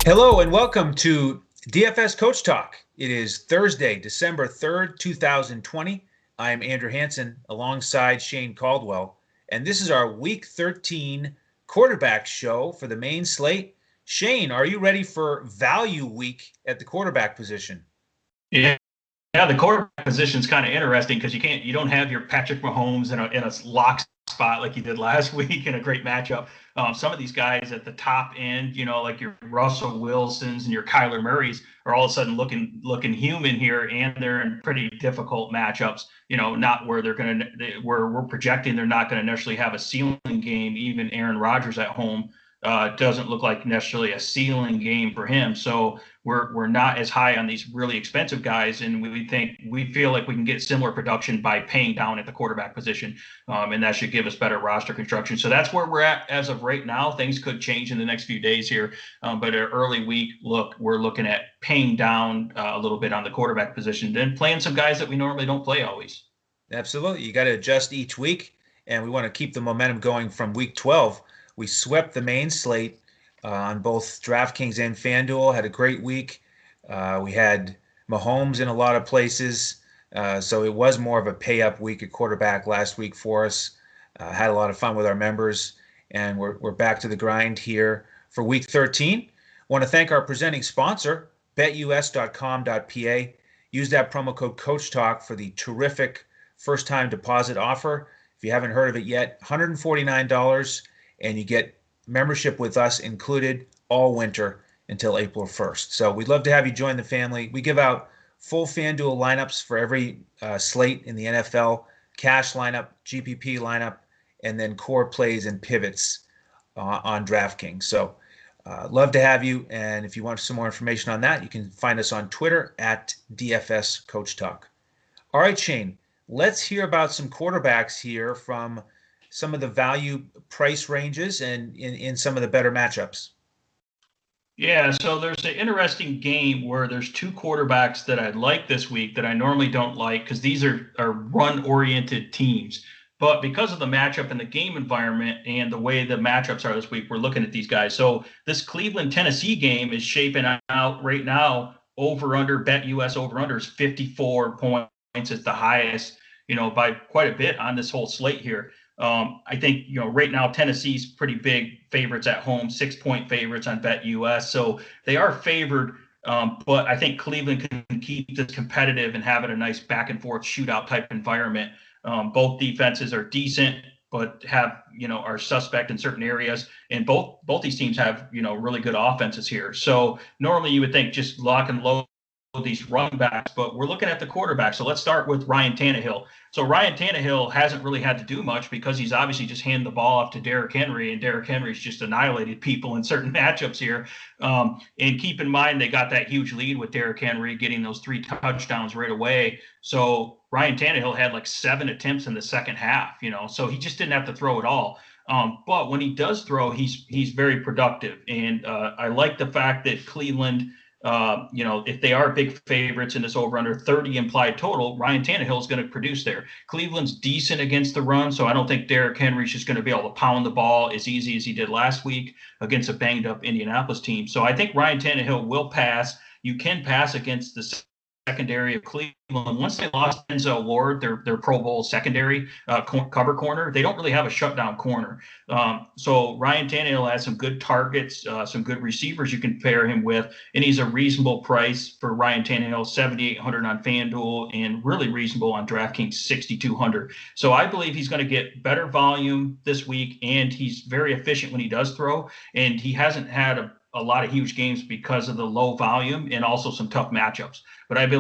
Hello and welcome to DFS Coach Talk. It is Thursday, December 3rd, 2020. I am Andrew Hansen alongside Shane Caldwell, and this is our Week 13 quarterback show for the main slate. Shane, are you ready for value week at the quarterback position? Yeah, yeah, the quarterback position is kind of interesting because you don't have your Patrick Mahomes in a lock spot like you did last week in a great matchup. Some of these guys at the top end, like your Russell Wilsons and your Kyler Murrays, are all of a sudden looking human here, and they're in pretty difficult matchups. Not where where we're projecting they're not going to necessarily have a ceiling game. Even Aaron Rodgers at home doesn't look like necessarily a ceiling game for him. So we're not as high on these really expensive guys, and we feel like we can get similar production by paying down at the quarterback position, and that should give us better roster construction. So that's where we're at as of right now. Things could change in the next few days here, but an early week look, we're looking at paying down a little bit on the quarterback position, then playing some guys that we normally don't play always. Absolutely. You got to adjust each week, and we want to keep the momentum going from week 12. We swept the main slate on both Draftkings and Fanduel, had a great week. We had Mahomes in a lot of places, so it was more of a pay-up week at quarterback last week for us. Had a lot of fun with our members, and we're back to the grind here for week 13. Want to thank our presenting sponsor, BetUS.com.pa. Use that promo code CoachTalk for the terrific first-time deposit offer. If you haven't heard of it yet, $149, and you get membership with us included all winter until April 1st. So we'd love to have you join the family. We give out full FanDuel lineups for every slate in the NFL, cash lineup, GPP lineup, and then core plays and pivots on DraftKings. So love to have you. And if you want some more information on that, you can find us on Twitter at DFS Coach Talk. All right, Shane, let's hear about some quarterbacks here from some of the value price ranges and in some of the better matchups. Yeah, so there's an interesting game where there's two quarterbacks that I like this week that I normally don't like because these are run-oriented teams. But because of the matchup and the game environment and the way the matchups are this week, we're looking at these guys. So this Cleveland-Tennessee game is shaping out right now over-under, BetUS over-under is 54 points. It's the highest, by quite a bit on this whole slate here. I think, right now Tennessee's pretty big favorites at home, 6-point favorites on BetUS. So they are favored, but I think Cleveland can keep this competitive and have it a nice back and forth shootout type environment. Both defenses are decent, but are suspect in certain areas. And both these teams have, really good offenses here. So normally you would think just lock and load these running backs, but we're looking at the quarterback. So let's start with Ryan Tannehill. So Ryan Tannehill hasn't really had to do much because he's obviously just handed the ball off to Derrick Henry, and Derrick Henry's just annihilated people in certain matchups here. And keep in mind, they got that huge lead with Derrick Henry getting those 3 touchdowns right away. So Ryan Tannehill had like 7 attempts in the second half, so he just didn't have to throw it all. But when he does throw, he's very productive. And I like the fact that Cleveland, if they are big favorites in this over-under 30 implied total, Ryan Tannehill is going to produce there. Cleveland's decent against the run, so I don't think Derrick Henry's just going to be able to pound the ball as easy as he did last week against a banged-up Indianapolis team. So I think Ryan Tannehill will pass. You can pass against the secondary of Cleveland. Once they lost Denzel Ward, their Pro Bowl secondary cover corner, they don't really have a shutdown corner. So Ryan Tannehill has some good targets, some good receivers you can pair him with, and he's a reasonable price for Ryan Tannehill, $7,800 on FanDuel, and really reasonable on DraftKings, $6,200. So I believe he's going to get better volume this week, and he's very efficient when he does throw, and he hasn't had a lot of huge games because of the low volume and also some tough matchups. But I feel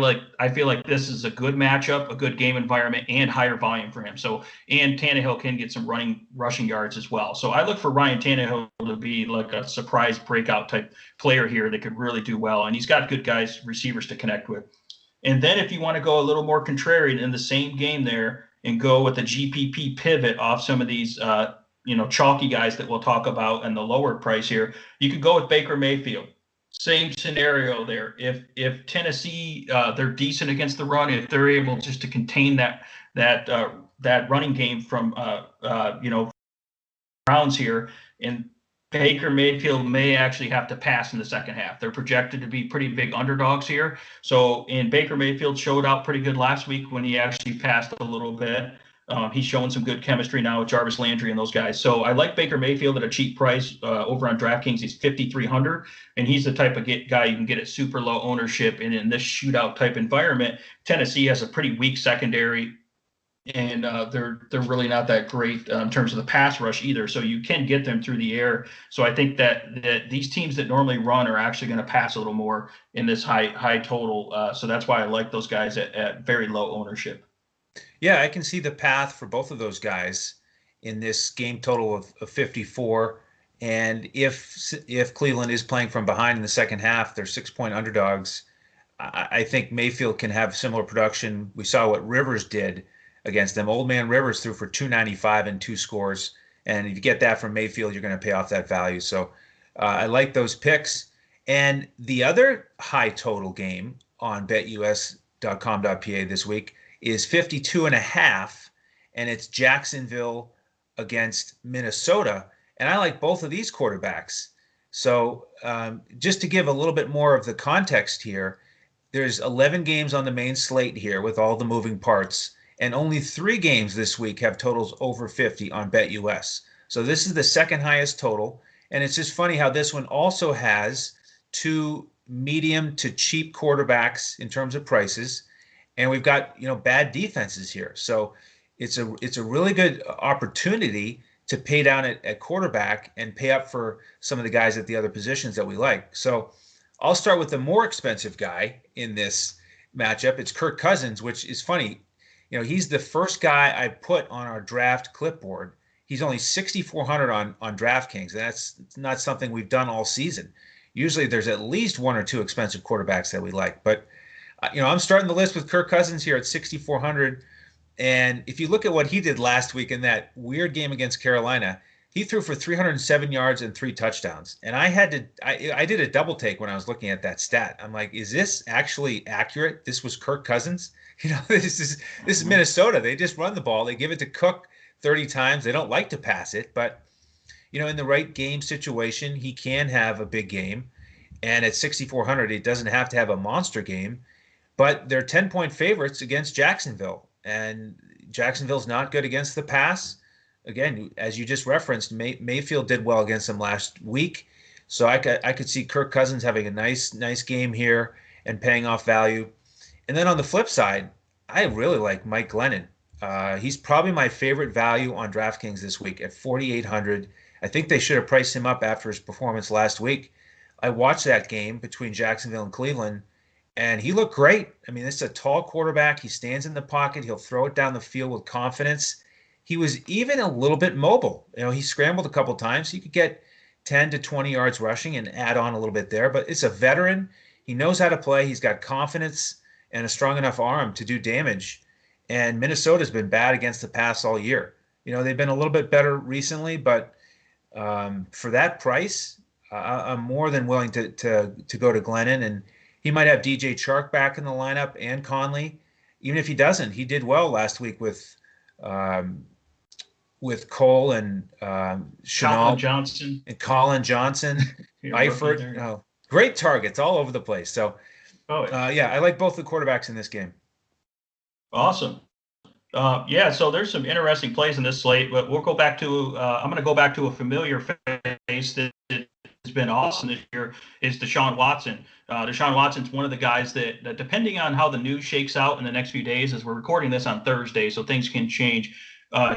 like this is a good matchup, a good game environment, and higher volume for him. So, and Tannehill can get some rushing yards as well. So I look for Ryan Tannehill to be like a surprise breakout type player here that could really do well. And he's got good guys, receivers to connect with. And then if you want to go a little more contrarian in the same game there and go with a GPP pivot off some of these chalky guys that we'll talk about and the lower price here, you could go with Baker Mayfield. Same scenario there. If Tennessee, they're decent against the run, if they're able just to contain that running game from Browns here, and Baker Mayfield may actually have to pass in the second half. They're projected to be pretty big underdogs here. So, and Baker Mayfield showed out pretty good last week when he actually passed a little bit. He's showing some good chemistry now with Jarvis Landry and those guys. So I like Baker Mayfield at a cheap price over on DraftKings. He's 5,300, and he's the type of guy you can get at super low ownership. And in this shootout type environment, Tennessee has a pretty weak secondary, and they're really not that great in terms of the pass rush either. So you can get them through the air. So I think that these teams that normally run are actually going to pass a little more in this high total. So that's why I like those guys at very low ownership. Yeah, I can see the path for both of those guys in this game total of 54. And if Cleveland is playing from behind in the second half, they're 6-point underdogs. I think Mayfield can have similar production. We saw what Rivers did against them. Old man Rivers threw for 295 and 2 scores. And if you get that from Mayfield, you're going to pay off that value. So I like those picks. And the other high total game on betus.com.pa this week is 52.5, and it's Jacksonville against Minnesota. And I like both of these quarterbacks. So just to give a little bit more of the context here, there's 11 games on the main slate here with all the moving parts, and only 3 games this week have totals over 50 on BetUS. So this is the second highest total, and it's just funny how this one also has 2 medium to cheap quarterbacks in terms of prices, and we've got bad defenses here. So it's a really good opportunity to pay down at quarterback and pay up for some of the guys at the other positions that we like. So I'll start with the more expensive guy in this matchup. It's Kirk Cousins, which is funny. He's the first guy I put on our draft clipboard. He's only 6,400 on DraftKings. That's not something we've done all season. Usually there's at least 1 or 2 expensive quarterbacks that we like. But, I'm starting the list with Kirk Cousins here at 6,400. And if you look at what he did last week in that weird game against Carolina, he threw for 307 yards and 3 touchdowns. And I did a double take when I was looking at that stat. I'm like, is this actually accurate? This was Kirk Cousins? This is Minnesota. They just run the ball. They give it to Cook 30 times. They don't like to pass it, but in the right game situation, he can have a big game. And at 6,400, he doesn't have to have a monster game, but they're 10-point favorites against Jacksonville. And Jacksonville's not good against the pass. Again, as you just referenced, Mayfield did well against them last week. So I could see Kirk Cousins having a nice game here and paying off value. And then on the flip side, I really like Mike Glennon. He's probably my favorite value on DraftKings this week at 4,800. I think they should have priced him up after his performance last week. I watched that game between Jacksonville and Cleveland, and he looked great. I mean, this is a tall quarterback. He stands in the pocket. He'll throw it down the field with confidence. He was even a little bit mobile. He scrambled a couple times. He could get 10 to 20 yards rushing and add on a little bit there. But it's a veteran. He knows how to play. He's got confidence and a strong enough arm to do damage. And Minnesota's been bad against the pass all year. They've been a little bit better recently, but for that price, I'm more than willing to go to Glennon. And he might have DJ Chark back in the lineup and Conley. Even if he doesn't, he did well last week with Cole and Chenault Johnson and Colin Johnson, Eifert. Great targets all over the place. So, yeah, I like both the quarterbacks in this game. Awesome. So there's some interesting plays in this slate, but we'll go back to I'm going to go back to a familiar face that has been awesome this year is Deshaun Watson. Deshaun Watson's one of the guys that depending on how the news shakes out in the next few days, as we're recording this on Thursday, so things can change.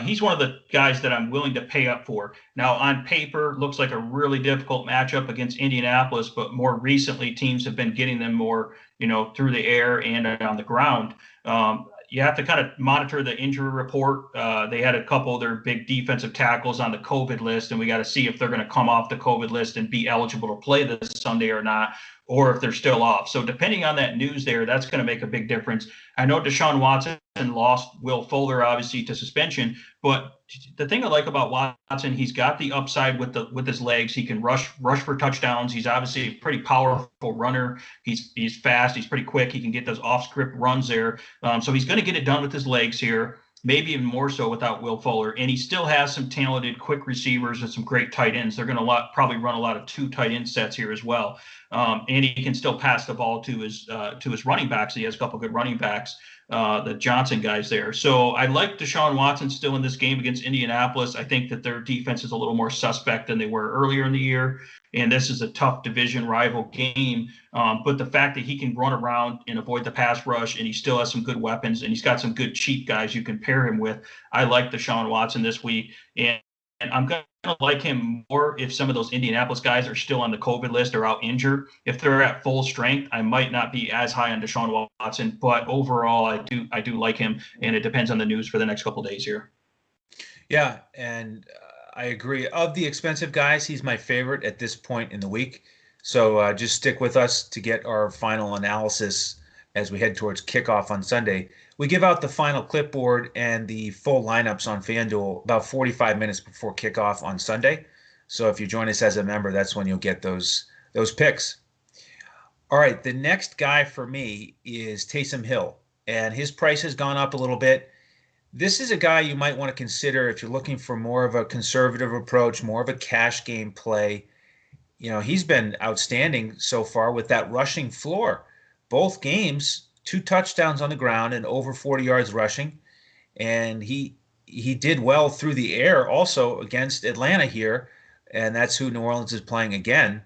He's one of the guys that I'm willing to pay up for. Now, on paper, looks like a really difficult matchup against Indianapolis, but more recently, teams have been getting them more, through the air and on the ground. You have to kind of monitor the injury report. They had a couple of their big defensive tackles on the COVID list, and we got to see if they're going to come off the COVID list and be eligible to play this Sunday or not, or if they're still off. So depending on that news there, that's going to make a big difference. I know Deshaun Watson lost Will Fuller, obviously, to suspension, but the thing I like about Watson, he's got the upside with his legs. He can rush for touchdowns. He's obviously a pretty powerful runner. He's fast. He's pretty quick. He can get those off-script runs there. So he's going to get it done with his legs here. maybe even more so without Will Fuller. And he still has some talented, quick receivers and some great tight ends. They're going to probably run a lot of two tight end sets here as well. And he can still pass the ball to his running backs. He has a couple good running backs, the Johnson guys there. So I like Deshaun Watson still in this game against Indianapolis. I think that their defense is a little more suspect than they were earlier in the year. And this is a tough division rival game. But the fact that he can run around and avoid the pass rush, and he still has some good weapons, and he's got some good cheap guys you can pair him with. I like Deshaun Watson this week. And I'm going to like him more if some of those Indianapolis guys are still on the COVID list or out injured. If they're at full strength, I might not be as high on Deshaun Watson. But overall, I do like him, and it depends on the news for the next couple of days here. Yeah, and I agree. Of the expensive guys, he's my favorite at this point in the week. So just stick with us to get our final analysis as we head towards kickoff on Sunday. We give out the final clipboard and the full lineups on FanDuel about 45 minutes before kickoff on Sunday. So if you join us as a member, that's when you'll get those picks. All right, the next guy for me is Taysom Hill, and his price has gone up a little bit. This is a guy you might want to consider if you're looking for more of a conservative approach, more of a cash game play. He's been outstanding so far with that rushing floor. Both games, 2 touchdowns on the ground and over 40 yards rushing. And he did well through the air also against Atlanta here, and that's who New Orleans is playing again.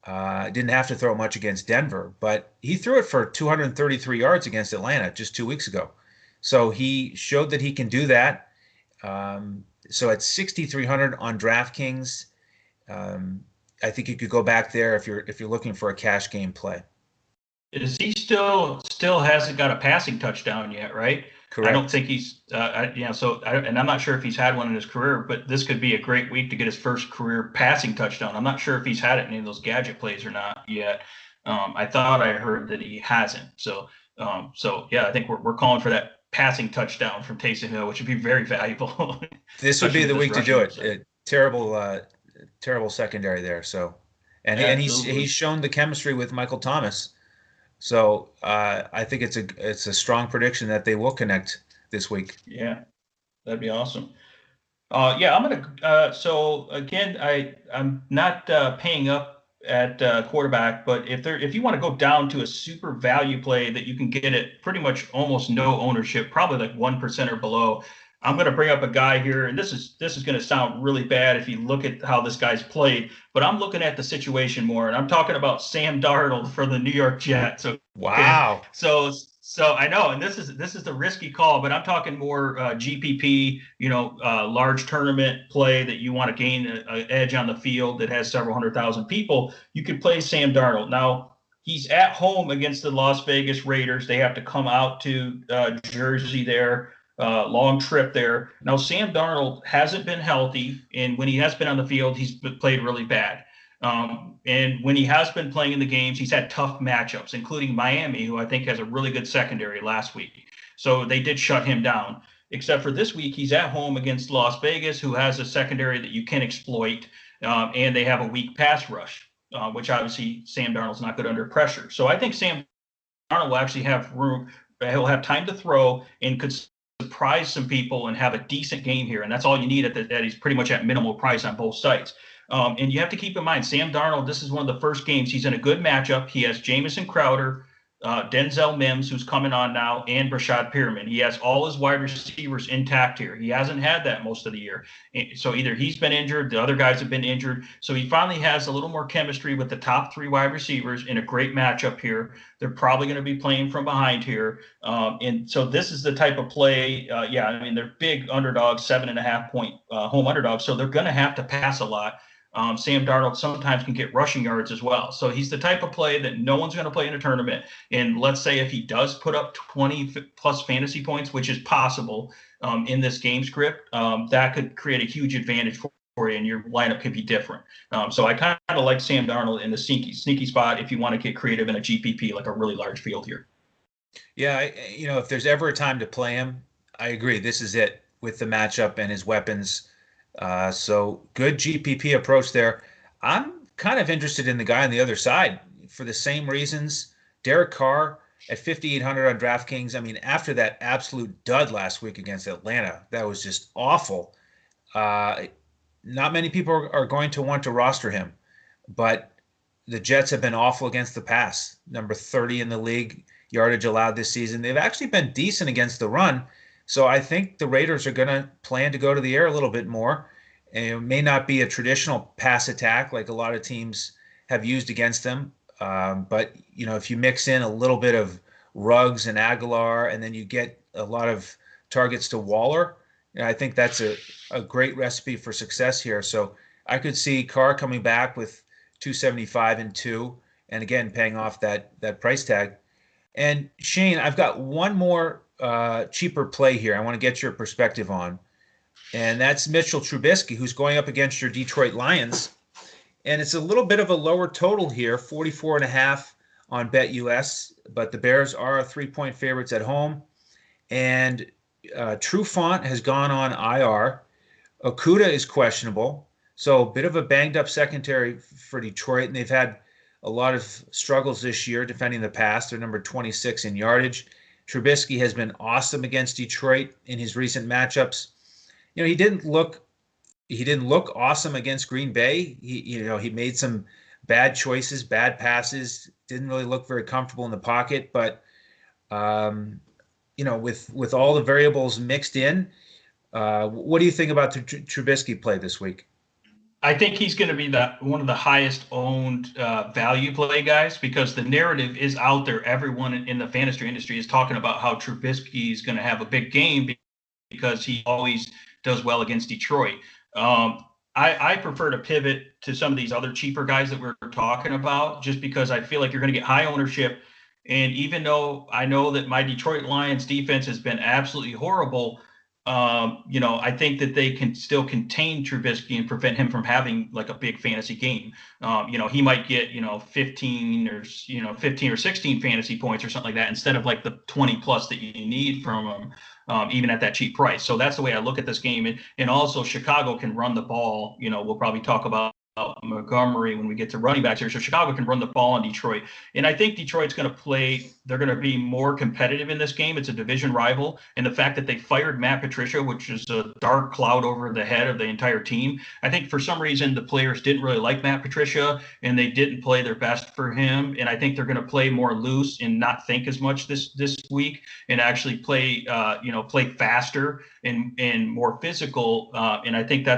Didn't have to throw much against Denver, but he threw it for 233 yards against Atlanta just 2 weeks ago. So he showed that he can do that. So at 6,300 on DraftKings, I think you could go back there if you're looking for a cash game play. Is he still hasn't got a passing touchdown yet, right? Correct. I don't think he's, and I'm not sure if he's had one in his career, but this could be a great week to get his first career passing touchdown. I'm not sure if he's had it in any of those gadget plays or not yet. I thought I heard that he hasn't. So yeah, I think we're calling for that passing touchdown from Taysom Hill, which would be very valuable. This would be the week to do it. Terrible secondary there. So, and he's shown the chemistry with Michael Thomas. So I think it's a strong prediction that they will connect this week. Yeah, that'd be awesome. Yeah, I'm gonna. So again, I'm not paying up at quarterback, but if you want to go down to a super value play that you can get at pretty much almost no ownership, probably like 1% or below, I'm going to bring up a guy here, and this is going to sound really bad if you look at how this guy's played, but I'm looking at the situation more, and I'm talking about Sam Darnold for the New York Jets. Okay? Wow. So I know, and this is the risky call, but I'm talking more GPP, large tournament play that you want to gain an edge on the field that has several 100,000 people. You could play Sam Darnold. Now, he's at home against the Las Vegas Raiders. They have to come out to Jersey there. Long trip there. Now, Sam Darnold hasn't been healthy, and when he has been on the field, he's played really bad. And when he has been playing in the games, he's had tough matchups, including Miami, who I think has a really good secondary last week. So they did shut him down. Except for this week, he's at home against Las Vegas, who has a secondary that you can exploit, and they have a weak pass rush, which obviously Sam Darnold's not good under pressure. So I think Sam Darnold will actually have room. He'll have time to throw and could surprise some people and have a decent game here. And that's all you need that he's pretty much at minimal price on both sides. And you have to keep in mind, Sam Darnold, this is one of the first games. He's in a good matchup. He has Jamison Crowder, Denzel Mims, who's coming on now, and Brashad Perriman. He has all his wide receivers intact here. He hasn't had that most of the year. So either he's been injured, the other guys have been injured. So he finally has a little more chemistry with the top 3 wide receivers in a great matchup here. They're probably going to be playing from behind here. And so this is the type of play. They're big underdogs, 7.5 point home underdogs. So they're going to have to pass a lot. Sam Darnold sometimes can get rushing yards as well. So he's the type of play that no one's going to play in a tournament. And let's say if he does put up 20 plus fantasy points, which is possible in this game script, that could create a huge advantage for you, and your lineup could be different. So I kind of like Sam Darnold in the sneaky spot if you want to get creative in a GPP, like a really large field here. Yeah, if there's ever a time to play him, I agree. This is it with the matchup and his weapons. So good GPP approach there. I'm kind of interested in the guy on the other side for the same reasons. Derek Carr, at 5,800 on DraftKings. I mean, after that absolute dud last week against Atlanta, that was just awful. Uh, Not many people are going to want to roster him, but the Jets have been awful against the pass, number 30 in the league yardage allowed this season. They've actually been decent against the run. So I think the Raiders are going to plan to go to the air a little bit more. And it may not be a traditional pass attack like a lot of teams have used against them. But, if you mix in a little bit of Ruggs and Aguilar, and then you get a lot of targets to Waller, I think that's a great recipe for success here. So I could see Carr coming back with 275 and two, and again paying off that price tag. And Shane, I've got one more cheaper play here. I want to get your perspective on, and that's Mitchell Trubisky, who's going up against your Detroit Lions, and it's a little bit of a lower total here, 44 and a half on BetUS, but the Bears are 3-point favorites at home, and Trufant has gone on IR. Okuda is questionable. So a bit of a banged up secondary for Detroit, and they've had a lot of struggles this year defending the pass. They're number 26 in yardage. Trubisky has been awesome against Detroit in his recent matchups. He didn't look awesome against Green Bay. He made some bad choices, bad passes, didn't really look very comfortable in the pocket, but with all the variables mixed in, what do you think about the Trubisky play this week? I think he's going to be one of the highest owned value play guys because the narrative is out there. Everyone in the fantasy industry is talking about how Trubisky is going to have a big game because he always does well against Detroit. I prefer to pivot to some of these other cheaper guys that we're talking about just because I feel like you're going to get high ownership. And even though I know that my Detroit Lions defense has been absolutely horrible, I think that they can still contain Trubisky and prevent him from having like a big fantasy game. He might get, 15 or 16 fantasy points or something like that instead of like the 20 plus that you need from him, even at that cheap price. So that's the way I look at this game. And also Chicago can run the ball. We'll probably talk about Montgomery when we get to running backs here. So Chicago can run the ball on Detroit. And I think Detroit's going to play, they're going to be more competitive in this game. It's a division rival. And the fact that they fired Matt Patricia, which is a dark cloud over the head of the entire team, I think for some reason the players didn't really like Matt Patricia and they didn't play their best for him. And I think they're going to play more loose and not think as much this week and actually play faster and more physical. And I think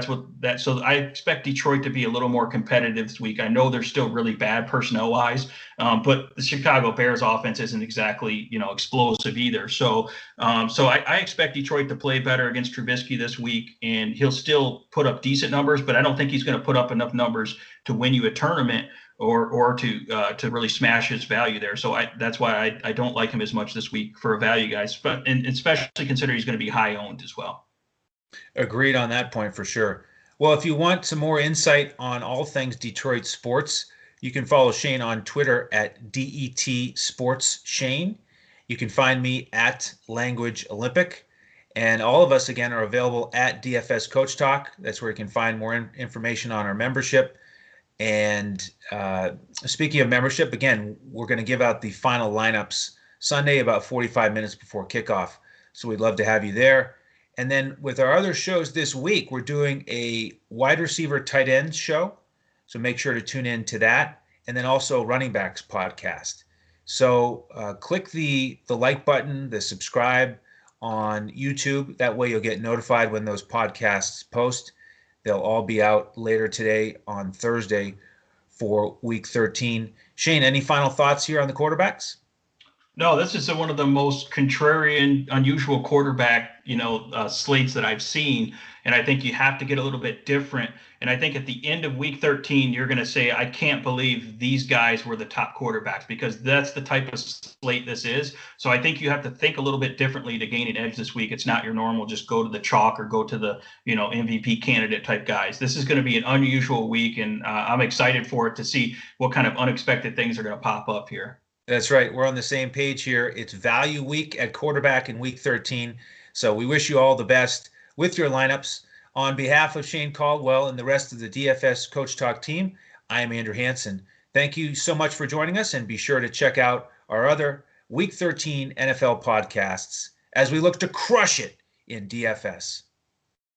so I expect Detroit to be a little more competitive this week. I know they're still really bad personnel wise, but the Chicago Bears offense isn't exactly, explosive either. So I expect Detroit to play better against Trubisky this week, and he'll still put up decent numbers, but I don't think he's going to put up enough numbers to win you a tournament or to really smash his value there. So that's why I don't like him as much this week for a value guys, but and especially considering he's going to be high owned as well. Agreed on that point for sure. Well, if you want some more insight on all things Detroit sports, you can follow Shane on Twitter at DET Sports Shane. You can find me at Language Olympic. And all of us, again, are available at DFS Coach Talk. That's where you can find more information on our membership. And speaking of membership, again, we're going to give out the final lineups Sunday about 45 minutes before kickoff. So we'd love to have you there. And then with our other shows this week, we're doing a wide receiver tight ends show. So make sure to tune in to that. And then also running backs podcast. So click the like button, the subscribe on YouTube. That way you'll get notified when those podcasts post. They'll all be out later today on Thursday for week 13. Shane, any final thoughts here on the quarterbacks? No, this is one of the most contrarian, unusual quarterback, slates that I've seen. And I think you have to get a little bit different. And I think at the end of week 13, you're going to say, I can't believe these guys were the top quarterbacks because that's the type of slate this is. So I think you have to think a little bit differently to gain an edge this week. It's not your normal, just go to the chalk or go to the, MVP candidate type guys. This is going to be an unusual week. And I'm excited for it to see what kind of unexpected things are going to pop up here. That's right. We're on the same page here. It's value week at quarterback in week 13. So we wish you all the best with your lineups. On behalf of Shane Caldwell and the rest of the DFS Coach Talk team, I am Andrew Hansen. Thank you so much for joining us, and be sure to check out our other Week 13 NFL podcasts as we look to crush it in DFS.